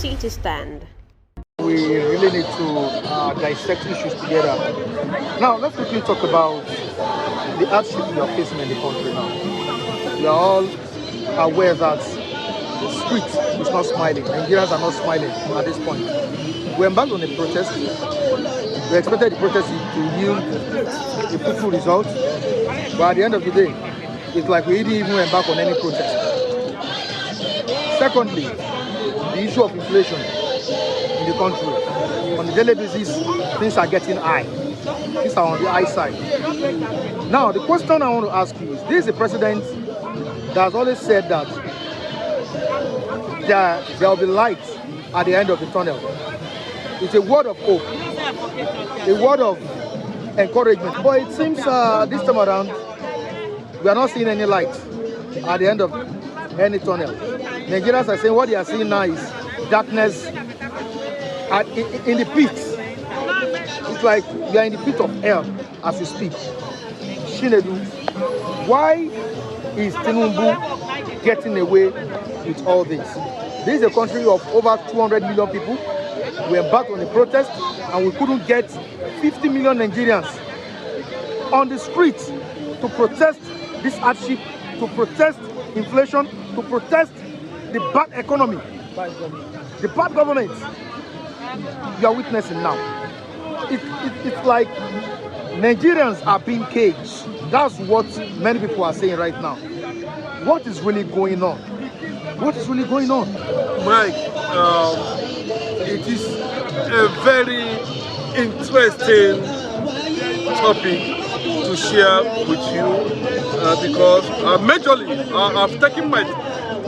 seat to stand. We really need to dissect issues together. Now, let's quickly talk about the hardship we are facing in the country now. We are all aware that the street is not smiling. Nigerians are not smiling at this point. We embarked on a protest. We expected the protest to yield a fruitful result, but at the end of the day, it's like we didn't even embark on any protest. Secondly, the issue of inflation in the country. On a daily basis, things are getting high. Things are on the high side. Now, the question I want to ask you is, this is a president that has always said that there will be light at the end of the tunnel. It's a word of hope, a word of encouragement. But it seems this time around, we are not seeing any light at the end of any tunnel. Nigerians are saying what they are seeing now is darkness in the pit. It's like we are in the pit of hell as we speak. Shinedu, why is Tinubu getting away with all this? This is a country of over 200 million people. We embarked on a protest and we couldn't get 50 million Nigerians on the streets to protest this hardship, to protest inflation, to protest the bad economy, the bad government you are witnessing now. It's like Nigerians are being caged. That's what many people are saying right now. What is really going on? What is really going on? Mike, it is a very interesting topic to share with you because majorly I've taken my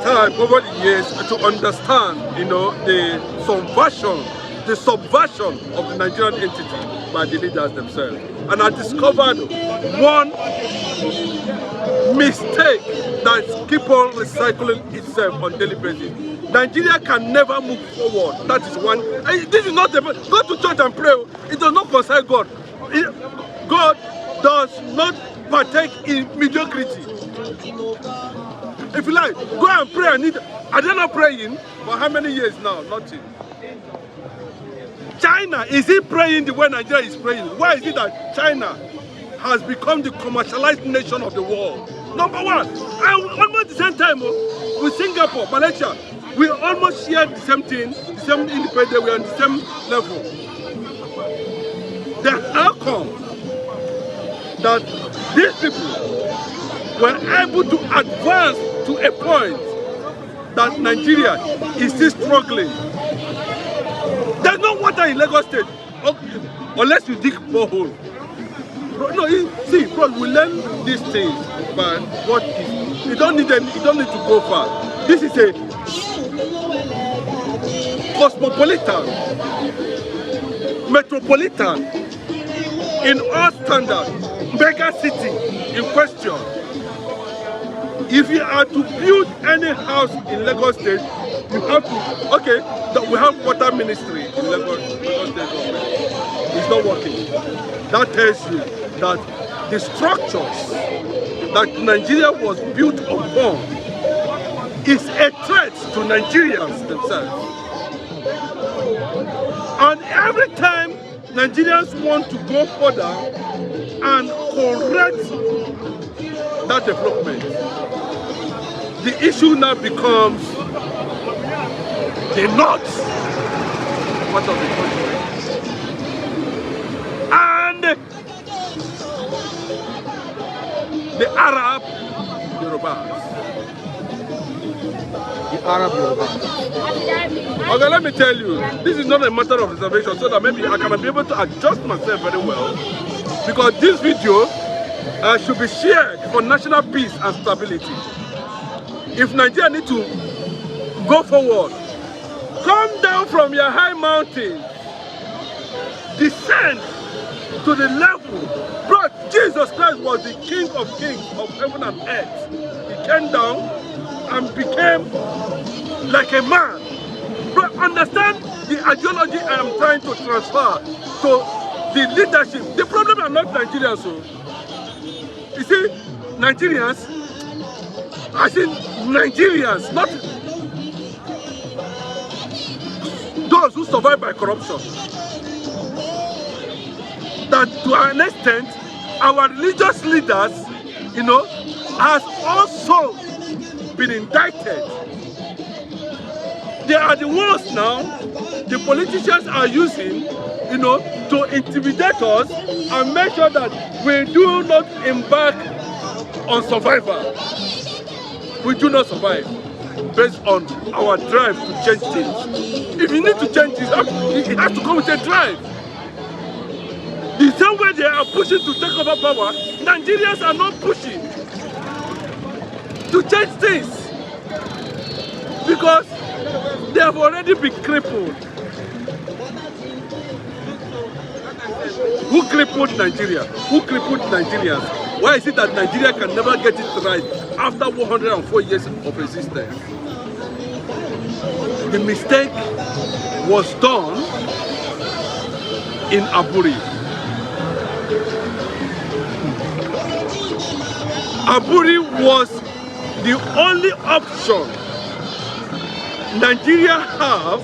time over the years to understand, the subversion of the Nigerian entity by the leaders themselves. And I discovered one mistake that keeps on recycling itself on a daily basis. Nigeria can never move forward. That is one. This is not the go to church and pray. It does not concern God. God does not partake in mediocrity. If you like, go and pray. Are they not praying? For how many years now? Nothing. China, is he praying the way Nigeria is praying? Why is it that China has become the commercialized nation of the world? Number one. And almost the same time with Singapore, Malaysia, we almost share the same thing, the same independence, we are on the same level. Then how come that these people were able to advance to a point that Nigeria is still struggling? There's no water in Lagos State, unless you dig borehole. No, see, bro, we learn these things by what is. You don't need to go far. This is a cosmopolitan, metropolitan, in all standards, mega city in question. If you are to build any house in Lagos State, you have to, okay, we have water ministry in Lagos State government. It's not working. That tells you that the structures that Nigeria was built upon is a threat to Nigerians themselves. And every time Nigerians want to go further and correct that development, the issue now becomes the north part of the country and the Arab Yorubas. The Arab Yorubas. Okay, let me tell you, this is not a matter of reservation, so that maybe I can be able to adjust myself very well, because this video should be shared for national peace and stability. If Nigeria need to go forward, come down from your high mountain, descend to the level. Bro, Jesus Christ was the King of kings of heaven and earth. He came down and became like a man. Bro, understand the ideology I am trying to transfer to the leadership. The problem are not Nigerians. So. You see, Nigerians, I think Nigerians, not those who survive by corruption. That to an extent, our religious leaders, you know, has also been indicted. They are the ones now the politicians are using, you know, to intimidate us and make sure that we do not embark on survival. We do not survive based on our drive to change things. If you need to change things, it has to come with a drive. The same way they are pushing to take over power, Nigerians are not pushing to change things because they have already been crippled. Who crippled Nigeria? Who crippled Nigerians? Why is it that Nigeria can never get it right after 104 years of resistance? The mistake was done in Aburi. Aburi was the only option Nigeria have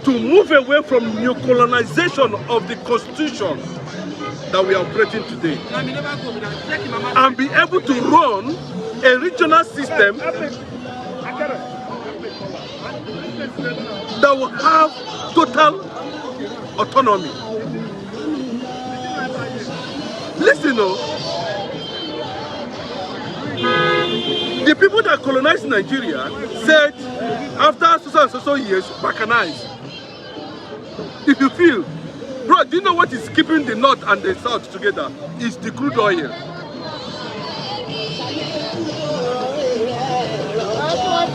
to move away from neocolonization of the constitution that we are operating today and be able to run a regional system that will have total autonomy. Listen, the people that colonized Nigeria said after so years, balkanized. If you feel, bro, do you know what is keeping the north and the south together? It's the crude oil.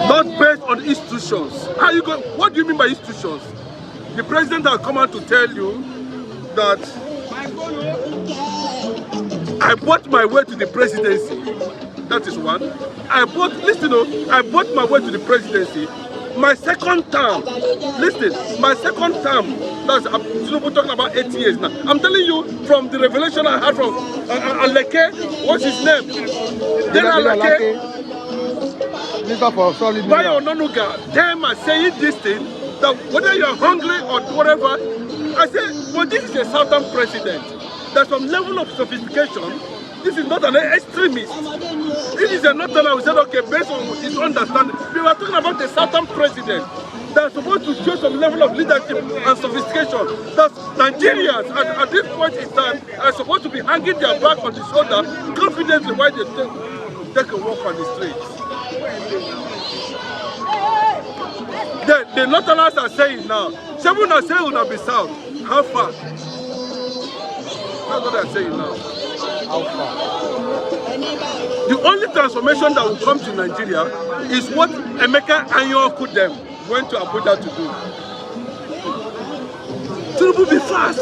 Not based on institutions. How you go? What do you mean by institutions? The president has come out to tell you that I bought my way to the presidency. That is one. I bought my way to the presidency. My second term, listen, my second term, that's, we're talking about 8 years now. I'm telling you from the revelation I had from Aleke, what's his name? Then Aleke, Minister for Solid Bayo Nonuga, them are saying this thing, that whether you're hungry or whatever, I say, well, this is a southern president. There's some level of sophistication. This is not an extremist. It is a northerner who said, okay, based on his understanding. We were talking about the southern president that's supposed to show some level of leadership and sophistication. That Nigerians at this point in time are supposed to be hanging their back on the shoulder confidently while they take a walk on the streets. The northerners are saying now, Seven are saying will be south. How far? That's what they're saying now. The only transformation that will come to Nigeria is what Emeka and Yoku them went to Abuja to do. Tinubu be fast,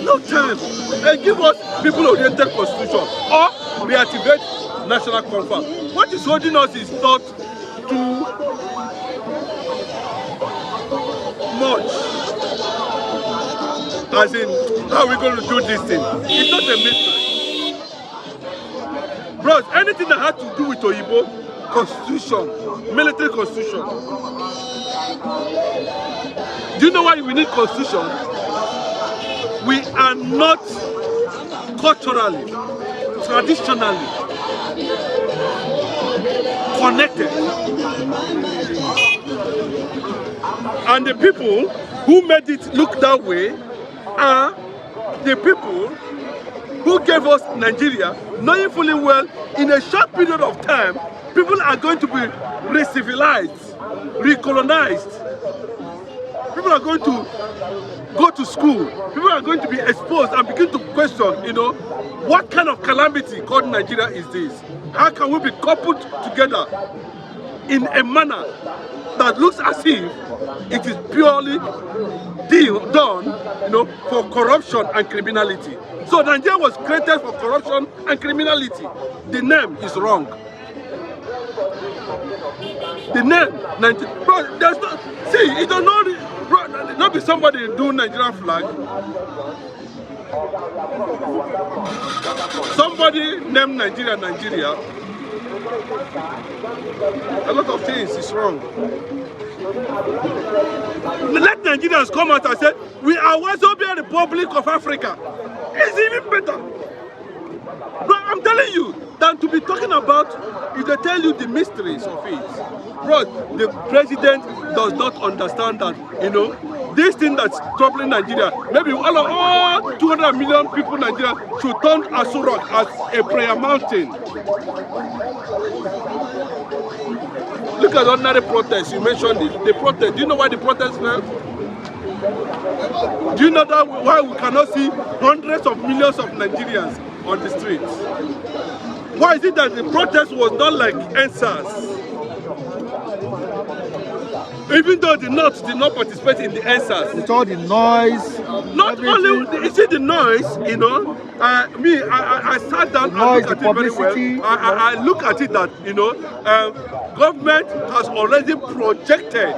no time, and give us people-oriented constitution or reactivate national conflict. What is holding us is not too much. As in, how are we going to do this thing? It's not a mystery. Bros, anything that had to do with Oyibo, constitution, military constitution. Do you know why we need constitution? We are not culturally, traditionally connected. And the people who made it look that way are the people who gave us Nigeria, knowing fully well, in a short period of time, people are going to be re-civilized, re-colonized. People are going to go to school. People are going to be exposed and begin to question, you know, what kind of calamity called Nigeria is this? How can we be coupled together in a manner that looks as if it is purely done, you know, for corruption and criminality? So Nigeria was created for corruption and criminality. The name is wrong. The name, bro, there's no, see, it does not, bro, not be somebody do Nigerian flag. Somebody named Nigeria. A lot of things is wrong. Let Nigerians come out and say, we are Wazobia Republic of Africa. It's even better. Bro, I'm telling you, than to be talking about, if they tell you the mysteries of it. Bro, the president does not understand that, you know, this thing that's troubling Nigeria, maybe all 200 million people in Nigeria should turn Asurok as a prayer mountain. Look at ordinary protests, you mentioned it. The protest, do you know why the protest fell? Do you know that why we cannot see hundreds of millions of Nigerians on the streets? Why is it that the protest was not like NSAS? Even though the North did not participate in the NSAS. With all the noise. Not everything. Only, you see the noise, you know, I sat down and looked at it very well. I look at it that, you know, government has already projected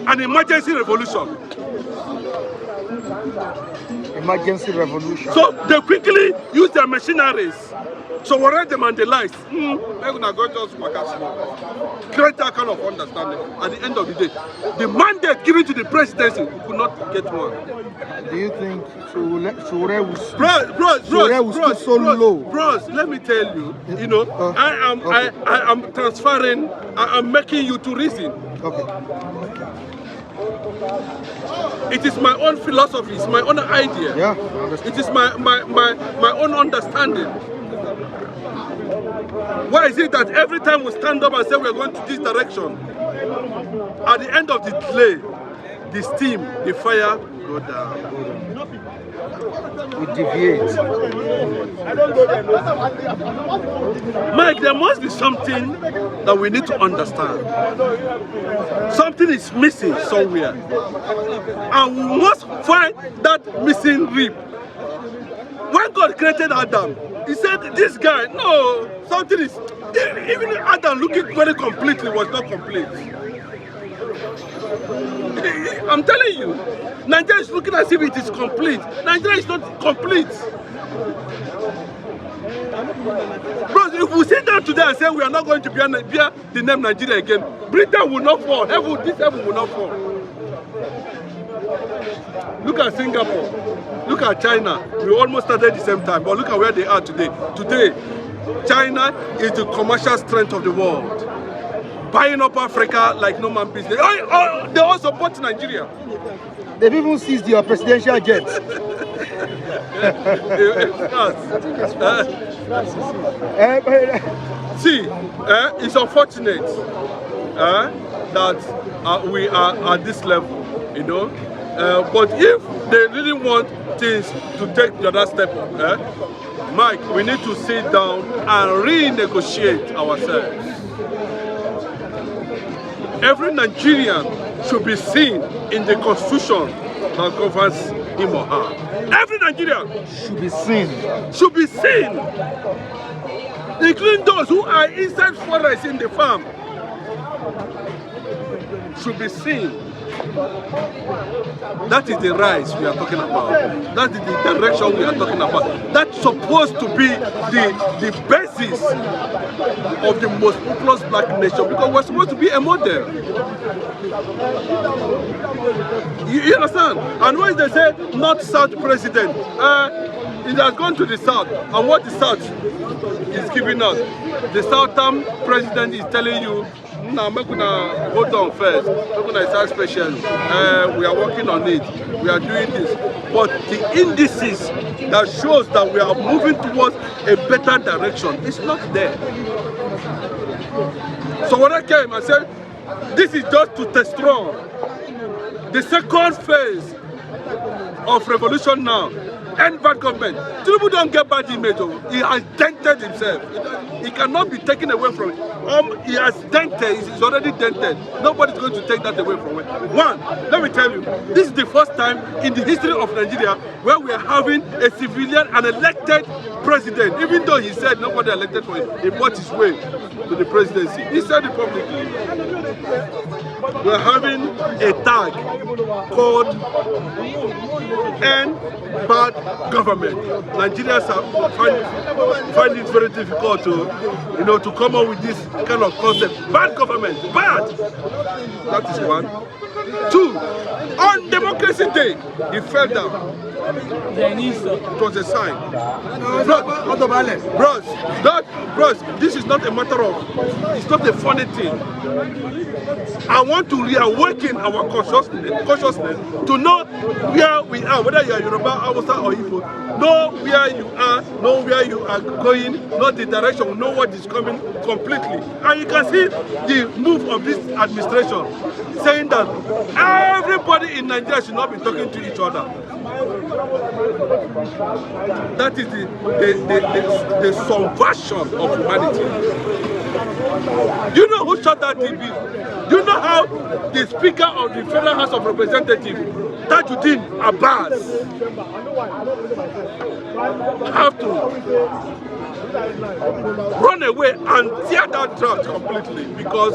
an emergency revolution. Emergency revolution. So they quickly use their machineries. So we read them and the lies. They're gonna go just create that kind of understanding. At the end of the day, the mandate given to the presidency, we could not get one. Do you think Sure will bros, so low? Bros, let me tell you, you know, I am transferring, I am making you to reason. Okay. It is my own philosophy, it's my own idea. Yeah, I understand. It is my own understanding. Why is it that every time we stand up and say we're going to this direction, at the end of the delay, the steam, the fire go down. We deviate. Mike, there must be something that we need to understand. Something is missing somewhere. And we must find that missing rib. When God created Adam, he said, this guy, no, something is, even Adam looking very completely was not complete. I'm telling you, Nigeria is looking as if it is complete. Nigeria is not complete. Bro, if we sit down today and say we are not going to bear the name Nigeria again, Britain will not fall, this heaven will not fall. Look at Singapore, look at China. We almost started at the same time, but look at where they are today. Today, China is the commercial strength of the world. Buying up Africa like no man business. They all support Nigeria. They've even seized your presidential jet. See, it's unfortunate that we are at this level, you know. But if they really want things to take the other step, Mike, we need to sit down and renegotiate ourselves. Every Nigerian should be seen in the constitution that governs him or her. Every Nigerian should be seen. Should be seen. Including those who are inside forests in the farm. Should be seen. That is the rise we are talking about. That is the direction we are talking about. That's supposed to be the basis of the most populous black nation, because we're supposed to be a model. You understand? And when they say North-South president, it has gone to the South. And what the South is giving us, the Southern president is telling you, now, I'm going to hold on first. I'm going to start special. We are working on it. We are doing this. But the indices that shows that we are moving towards a better direction is not there. So when I came, I said, this is just to test run. The second phase of revolution now. End bad government. Tinubu don't get bad image. He has dented himself. He cannot be taken away from it. He has dented. He's already dented. Nobody's going to take that away from him. One, let me tell you, this is the first time in the history of Nigeria where we are having a civilian and elected president. Even though he said nobody elected for him, he bought his way to the presidency. He said it publicly. We're having a tag called End Bad Government. Nigerians find it very difficult to come up with this kind of concept. Bad government, bad. That is one. Two, on Democracy Day, he fell down. It was a sign. Bros, this is not a matter of, it's not a funny thing. I want to reawaken our consciousness to know where we are, whether you are Yoruba, Hausa, or Igbo. Know where you are, know where you are going, know the direction, know what is coming completely. And you can see the move of this administration saying that everybody in Nigeria should not be talking to each other. That is the subversion of humanity. Do you know who shot that TV? Do you know how the Speaker of the Federal House of Representatives, Tajuddin Abbas, have to run away and tear that draft completely because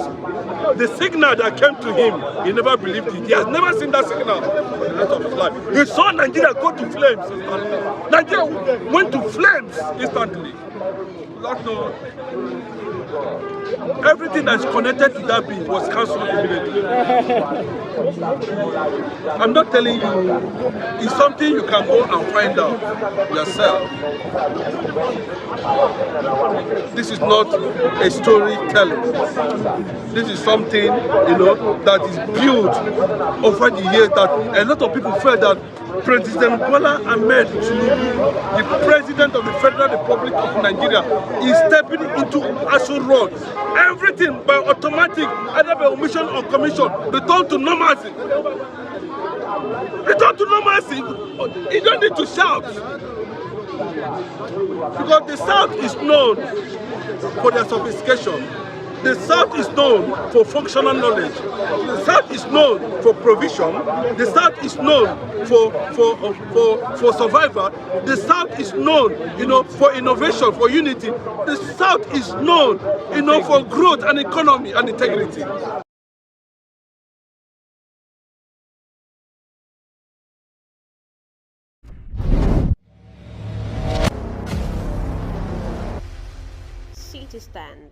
the signal that came to him, he never believed it. He has never seen that signal in the rest of his life. He saw Nigeria go to flames instantly. Nigeria went to flames instantly. That's no. Everything that's connected to that bill was cancelled immediately. I'm not telling you, it's something you can go and find out yourself. This is not a storytelling. This is something, that is built over the years that a lot of people felt that President Bola Ahmed Tinubu, the President of the Federal Republic of Nigeria, is stepping into Aso Road. Everything by automatic, either by omission or commission, return to normalcy. Return to normalcy. You don't need to shout. Because the South is known for their sophistication. The South is known for functional knowledge. The South is known for provision. The South is known for survival. The South is known, for innovation, for unity. The South is known, for growth and economy and integrity. City Stand.